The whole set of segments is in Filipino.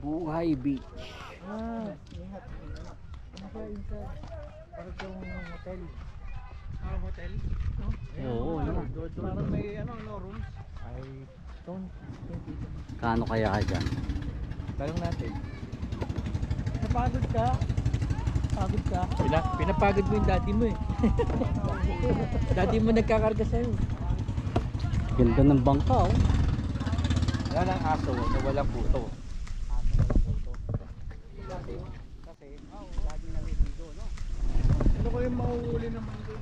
Buhay Beach. Ingat. Ano ba inside? Parang yung hotel. Hotel? No? Oo, ano? Parang may no rooms. I don't think it. Kano kaya dyan? Tanong natin. Napagod ka? Pagod ka? Pinapagod mo yung daddy mo eh. Daddy mo nagkakarga sa'yo. Ganda ng bangka oh. Wala ng aso na walang puto. Kasi, lagi naliligo, no? Ano ko yung mahuhuli naman doon?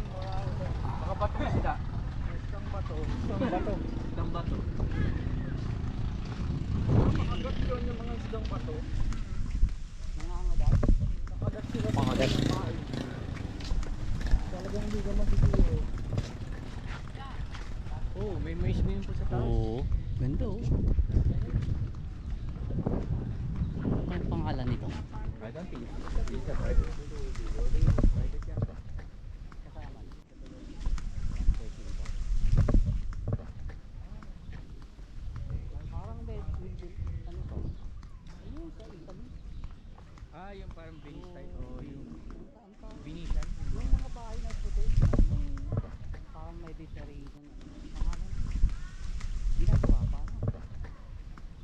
Baka bato sila. Isang bato. Isang bato. Isang bato. Makagat yun yung mga isang bato. Nakagat sila sa Pangagat. kumain. Talagang hindi ka magigiro. Oh, may swimming po sa taas. Oo. Ganda oh. Ano ang pangalan nito? I don't think it's a private. Private yan. Parang ano to? Ayun sa Italy. Ah, yung parang Venice style. Oh, yung Venetian. Yung mga bahay na puti. Parang Mediterranean. Pangalan. Ginagawa pa ano?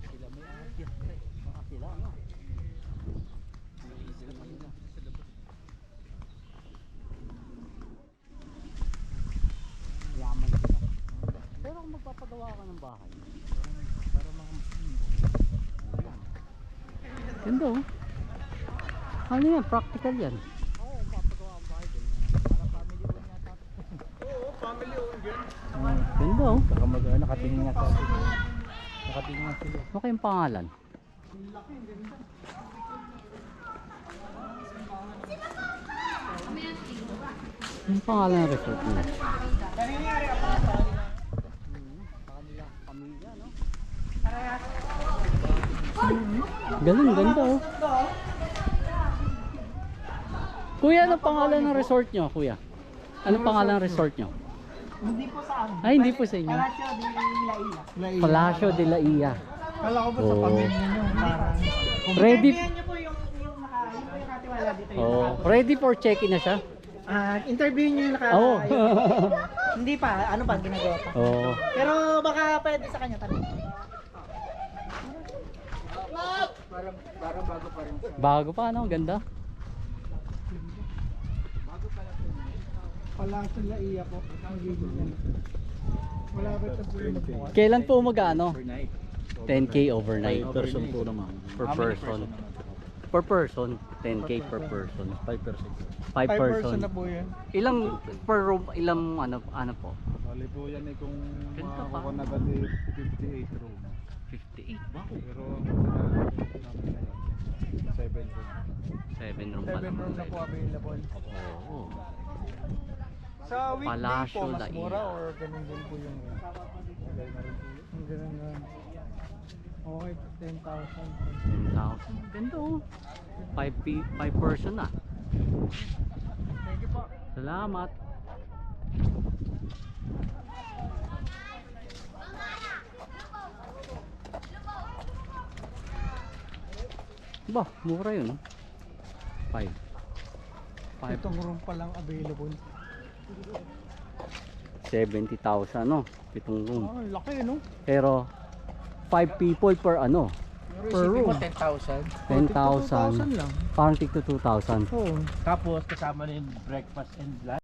Sila may artist eh. Baka sila ano? Yaman sila. Pero kung magpapagawa ka ng bahay, Para mga Muslim. ganda oh. Ano yan? Practical yan. Oo, papagawa ang bahay din. Para family owned yata. Oo, family owned yun. Ganda oh. Saka nakatingin nga sa nakatingin nga sila. Ano kayong pangalan? Yung pangalan ng resort nila? Nangyayari ako sa kanila. Sa kanila, pamilya, no? Ganun, ganda oh. Kuya, ano pangalan ng resort nyo, kuya? Anong pangalan ng resort nyo? Hindi po sa amin. Ay, hindi po sa inyo. Palacio de la Isla. Palacio de la Ia. Kala ko po sa Oo. pamilya nyo. Parang... Ready? Interviewin nyo po yung katiwala dito. Ready for check-in na siya? Interviewin nyo yung Oo. Hindi pa. Ano pa ginagawa pa? Oo. Pero baka pwede sa kanya tanong. Parang bago pa rin. Bago pa, no? Ganda. Palacio de la Ia po. Wala ba ito po yung magbukas? Kailan po mag-ano? Overnight. 10K overnight. person po naman. Per person. Per person, 10K per person. 5 person. 5 5 person person. na po yun. Ilang per room, ilang ano po? Bali po yan eh kung Ganda pa. makakuha na ba 58 room. 58, wow. Pero namin na yan. 7 room. 7 room 7 pala. room na po available. Oo. Sa weekday Palacio po, mas La mura Ia. or ganun din po yung ang ganun na. Okay, 10,000. 10,000. Ganda oh. 5 person na. Thank you po. Salamat. Ba, mura yun. 5. Itong room pa lang available. 70,000 no? Pitong room. Laki no? Pero 5 people per ano? Per room. 10,000. 10,000. 2,000 lang. Parang tig to 2,000. Oo. Tapos kasama na yung breakfast and lunch.